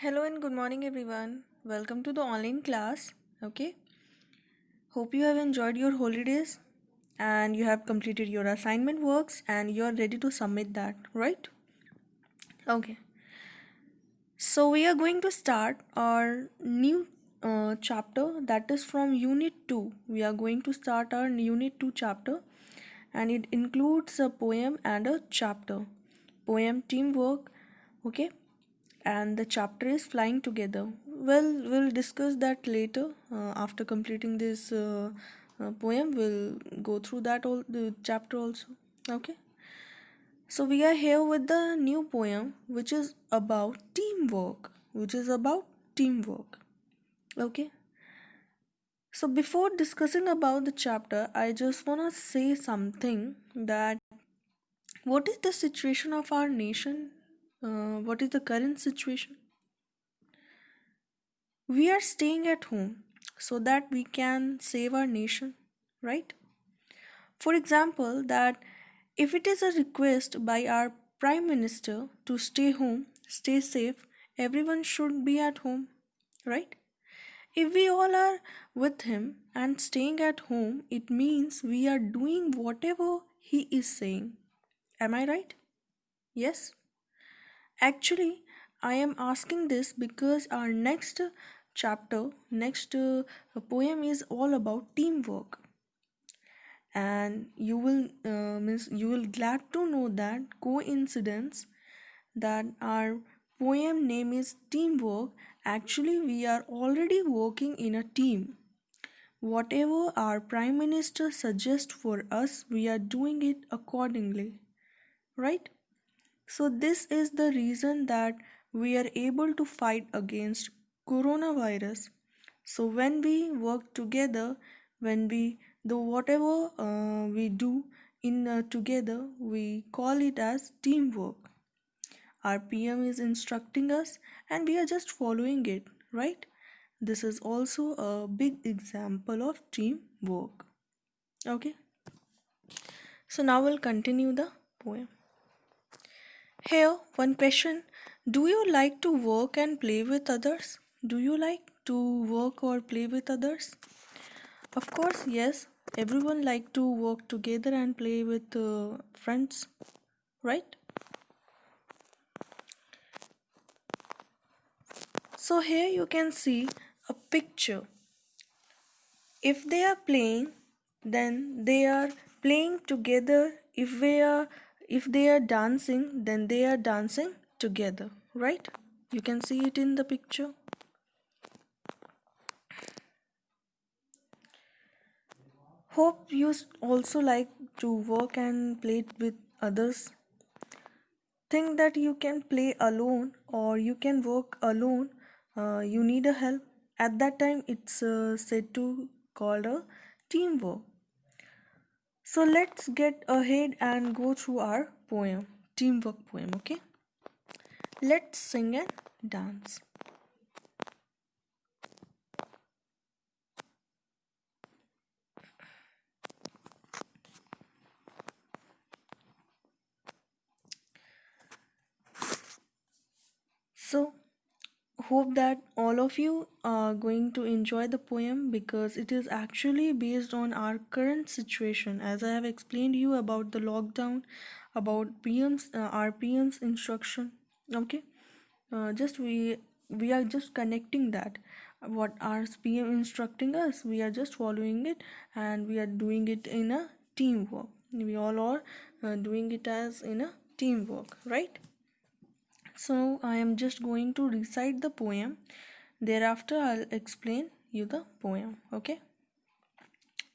Hello and good morning, everyone. Welcome to the online class. Okay, hope you have enjoyed your holidays and you have completed your assignment works and you are ready to submit that, right? Okay, so we are going to start our new chapter that is from Unit 2. We are going to start our Unit 2 chapter and it includes a poem and a chapter. Poem teamwork, okay, and the chapter is flying together. Well, we'll discuss that later. After completing this poem, we'll go through that all the chapter also. Okay. So we are here with the new poem, which is about teamwork. Which is about teamwork. Okay. So before discussing about the chapter, I just wanna say something that what is the situation of our nation? What is the current situation? We are staying at home so that we can save our nation, right? For example, that if it is a request by our prime minister to stay home, stay safe, everyone should be at home, right? If we all are with him and staying at home, it means we are doing whatever he is saying. Am I right? Yes. Actually, I am asking this because our next chapter, next poem is all about teamwork, and you will glad to know that coincidence that our poem name is teamwork. Actually, we are already working in a team. Whatever our prime minister suggests for us, we are doing it accordingly, right? So, this is the reason that we are able to fight against coronavirus. So, when we work together, when we do whatever we do in together, we call it as teamwork. Our PM is instructing us and we are just following it, right? This is also a big example of teamwork. Okay, so now we'll continue the poem. Here, one question. Do you like to work and play with others? Do you like to work or play with others? Of course, yes. Everyone like to work together and play with friends, right? So here you can see a picture. If they are playing, then they are playing together. If they are dancing, then they are dancing together, right? You can see it in the picture. Hope you also like to work and play with others. Think that you can play alone or you can work alone. You need a help. At that time, it's said to called a teamwork. So let's get ahead and go through our poem, teamwork poem. Okay, let's sing and dance. So hope that all of you are going to enjoy the poem because it is actually based on our current situation. As I have explained you about the lockdown, about our PM's instruction. Okay, just we are just connecting that what our PM instructing us. We are just following it and we are doing it in a teamwork. We all are doing it as in a teamwork, right? So I am just going to recite the poem. Thereafter, I'll explain you the poem. Okay.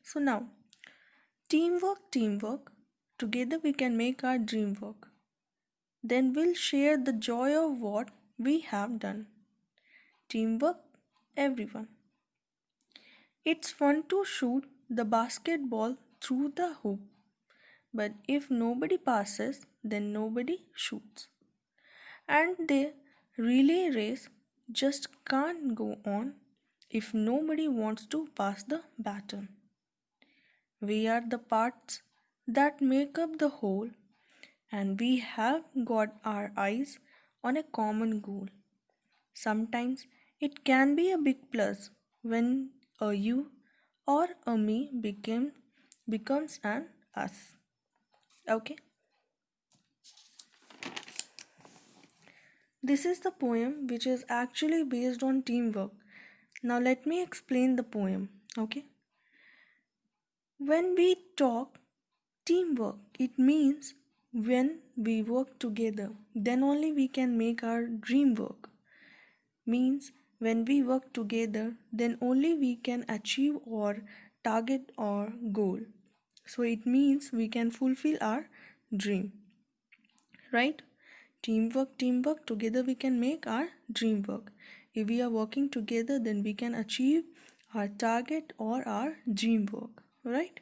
So now, teamwork, teamwork. Together we can make our dream work. Then we'll share the joy of what we have done. Teamwork, everyone. It's fun to shoot the basketball through the hoop. But if nobody passes, then nobody shoots. And the relay race just can't go on if nobody wants to pass the baton. We are the parts that make up the whole, and we have got our eyes on a common goal. Sometimes it can be a big plus when a you or a me becomes an us. Okay? This is the poem which is actually based on teamwork. Now let me explain the poem. Okay? When we talk teamwork, it means when we work together, then only we can make our dream work. Means when we work together, then only we can achieve our target or goal. So it means we can fulfill our dream, right? Teamwork, together we can make our dream work. If we are working together, then we can achieve our target or our dream work, right?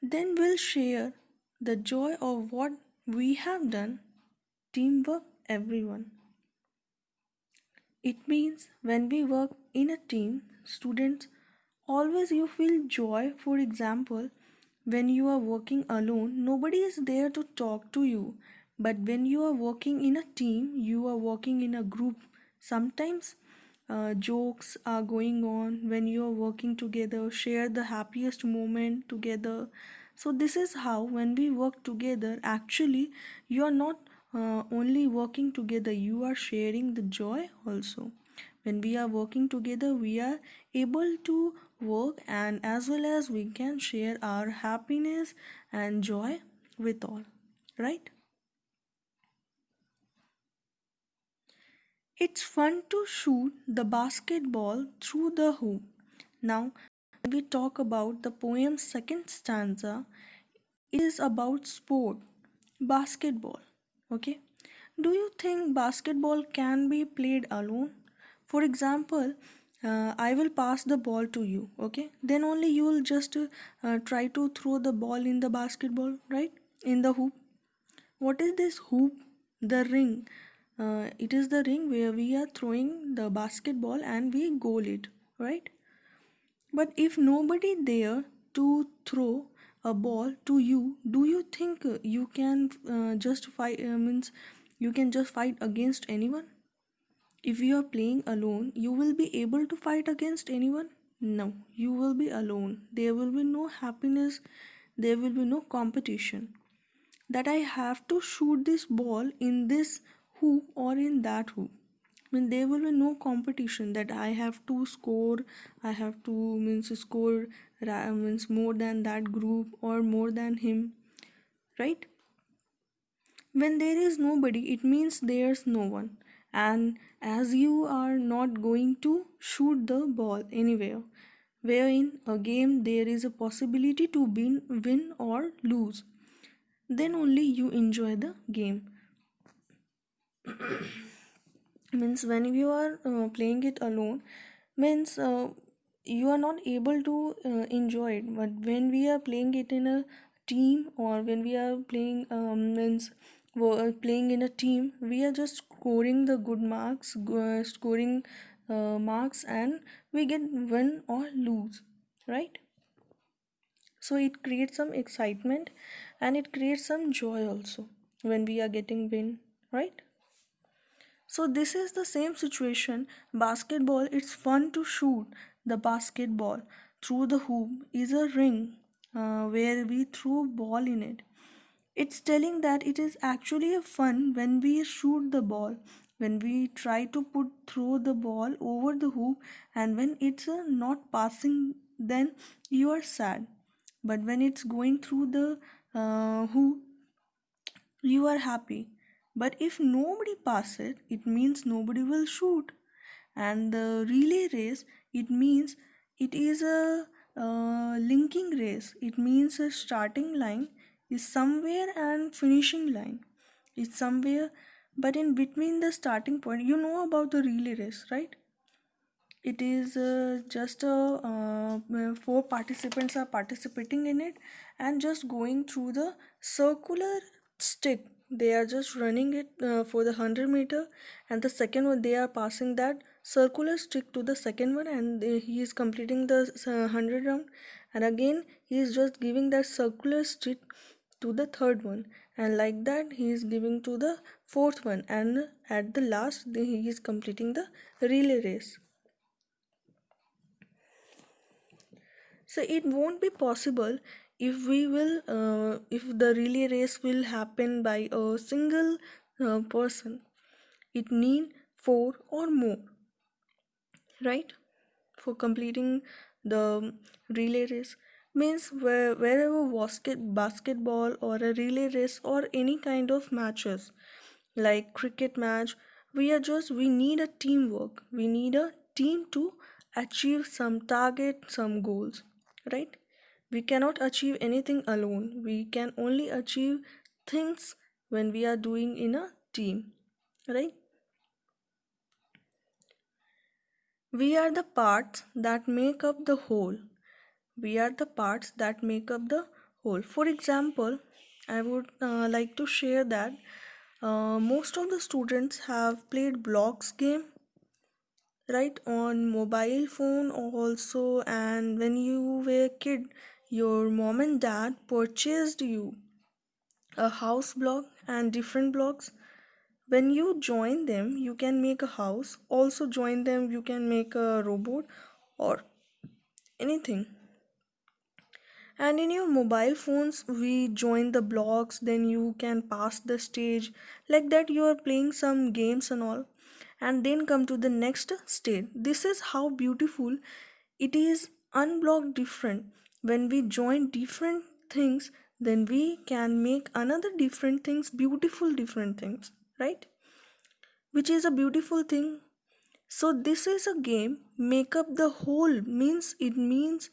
Then we'll share the joy of what we have done. Teamwork, everyone. It means when we work in a team, students, always you feel joy. For example, when you are working alone, nobody is there to talk to you. But when you are working in a team, you are working in a group. Sometimes jokes are going on when you are working together, share the happiest moment together. So, this is how when we work together, actually, you are not only working together, you are sharing the joy also. When we are working together, we are able to work, and as well as we can share our happiness and joy with all, right? It's fun to shoot the basketball through the hoop. Now, when we talk about the poem's second stanza, it is about sport, basketball. Okay, do you think basketball can be played alone? For example, I will pass the ball to you, okay? Then only you will just try to throw the ball in the basketball, right? In the hoop. What is this hoop? The ring. It is the ring where we are throwing the basketball and we goal it, right? But if nobody there to throw a ball to you, do you think you can just fight? Means you can just fight against anyone? If you are playing alone, you will be able to fight against anyone? No, you will be alone. There will be no happiness. There will be no competition. That I have to shoot this ball in this hoop or in that hoop. When there will be no competition that I have to score, I have to means score means more than that group or more than him, right? When there is nobody, it means there's no one. And as you are not going to shoot the ball anywhere, wherein a game there is a possibility to win or lose, then only you enjoy the game. Means when you are playing it alone, means you are not able to enjoy it. But when we are playing it in a team, or when we are playing playing in a team, we are just scoring the good marks, scoring marks, and we get win or lose, right? So it creates some excitement and it creates some joy also when we are getting win, right? So this is the same situation. Basketball, it's fun to shoot the basketball through the hoop is a ring where we throw ball in it. It's telling that it is actually a fun when we shoot the ball, when we try to put throw the ball over the hoop, and when it's not passing, then you are sad. But when it's going through the hoop, you are happy. But if nobody passes, it means nobody will shoot. And the relay race, it means it is a linking race. It means a starting line is somewhere and finishing line is somewhere, but in between the starting point, you know about the relay race, right? It is just four participants are participating in it and just going through the circular stick. They are just running it for the 100 meter, and the second one they are passing that circular stick to the second one, and he is completing the 100 round, and again he is just giving that circular stick to the third one, and like that he is giving to the fourth one, and at the last he is completing the relay race. So it won't be possible if the relay race will happen by a single person. It need four or more, right? For completing the relay race means wherever basketball or a relay race or any kind of matches like cricket match, we need a teamwork, we need a team to achieve some target, some goals, right? We cannot achieve anything alone, we can only achieve things when we are doing in a team, right? We are the parts that make up the whole. We are the parts that make up the whole. For example, I would like to share that most of the students have played blocks game, right, on mobile phone also. And when you were a kid, your mom and dad purchased you a house block and different blocks. When you join them, you can make a house. Also join them, you can make a robot or anything. And in your mobile phones, we join the blocks, then you can pass the stage. Like that, you are playing some games and all, and then come to the next stage. This is how beautiful it is. Unblock different. When we join different things, then we can make another different things, beautiful different things, right? Which is a beautiful thing. So this is a game. Make up the whole means it means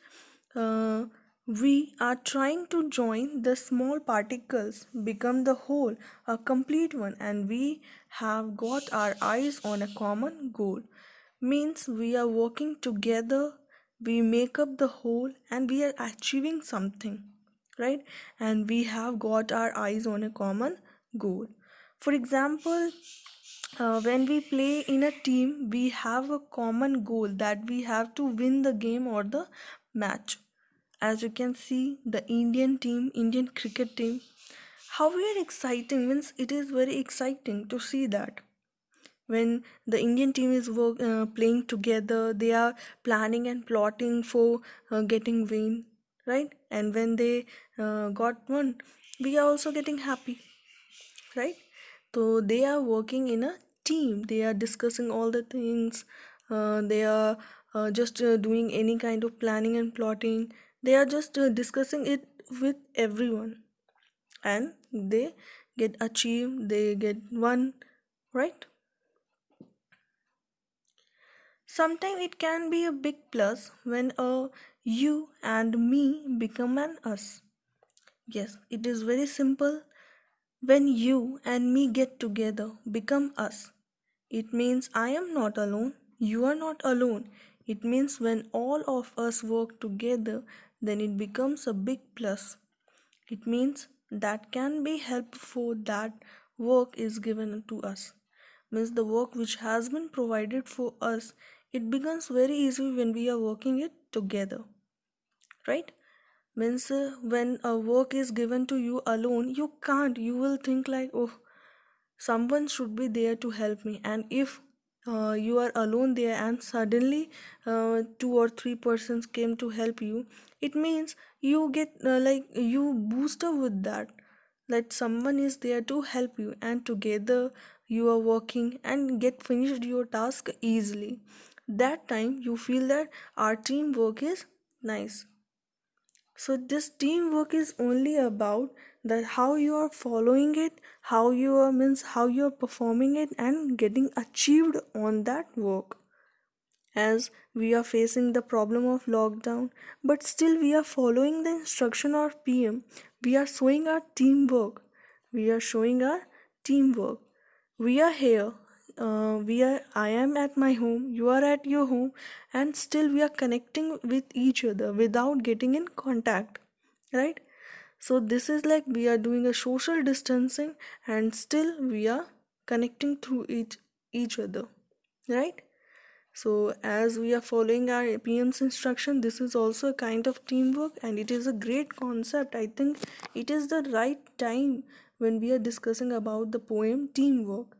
uh, we are trying to join the small particles, become the whole, a complete one, and we have got our eyes on a common goal. Means we are working together, we make up the whole, and we are achieving something, right? And we have got our eyes on a common goal. For example, when we play in a team, we have a common goal that we have to win the game or the match. As you can see, the Indian team, Indian cricket team, how very exciting, means it is very exciting to see that when the Indian team is playing together, they are planning and plotting for getting win, right? And when they got one, we are also getting happy, right? So they are working in a team. They are discussing all the things. They are just doing any kind of planning and plotting. They are just discussing it with everyone, and they get achieved. They get one, right? Sometimes it can be a big plus when a you and me become an us. Yes, it is very simple. When you and me get together, become us. It means I am not alone, you are not alone. It means when all of us work together, then it becomes a big plus. It means that can be helpful, that work is given to us. Means the work which has been provided for us, it becomes very easy when we are working it together, right? Means when a work is given to you alone, you can't, you will think like, oh, someone should be there to help me. And if you are alone there and suddenly two or three persons came to help you, it means you get like you boost up with that someone is there to help you, and together you are working and get finished your task easily. That time you feel that our teamwork is nice. So this teamwork is only about that how you are following it, how you are means how you are performing it and getting achieved on that work. As we are facing the problem of lockdown, but still we are following the instruction of PM. We are showing our teamwork. We are showing our teamwork. We are here. I am at my home, you are at your home, and still we are connecting with each other without getting in contact, right? So this is like we are doing a social distancing and still we are connecting through each other, right? So, as we are following our PM's instruction, this is also a kind of teamwork and it is a great concept. I think it is the right time when we are discussing about the poem teamwork,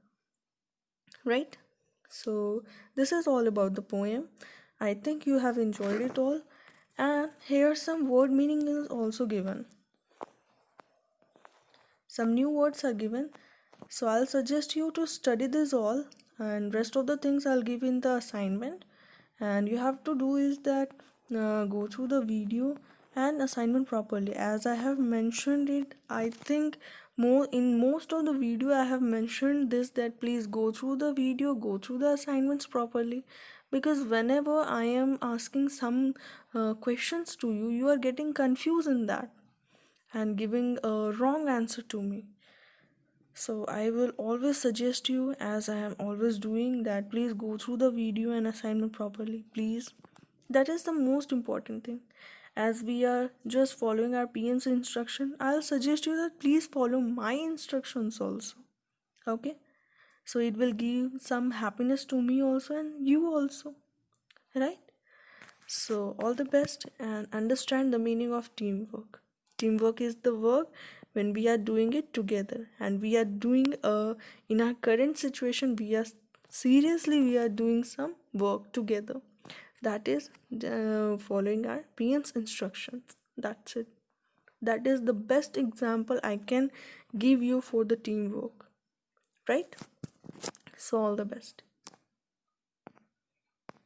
right? So, this is all about the poem. I think you have enjoyed it all. And here some word meaning is also given. Some new words are given. So I'll suggest you to study this all and rest of the things I'll give in the assignment. And you have to do is that go through the video and assignment properly. As I have mentioned it, I think more in most of the video I have mentioned this, that please go through the video, go through the assignments properly, because whenever I am asking some questions to you, you are getting confused in that and giving a wrong answer to me. So I will always suggest you, as I am always doing, that please go through the video and assignment properly. Please. That is the most important thing. As we are just following our PN's instruction, I'll suggest you that please follow my instructions also. Okay? So it will give some happiness to me also and you also. Right? So, all the best and understand the meaning of teamwork. Teamwork is the work when we are doing it together, and we are doing in our current situation, we are seriously we are doing some work together. That is following our PM's instructions. That's it. That is the best example I can give you for the teamwork. Right? So, all the best.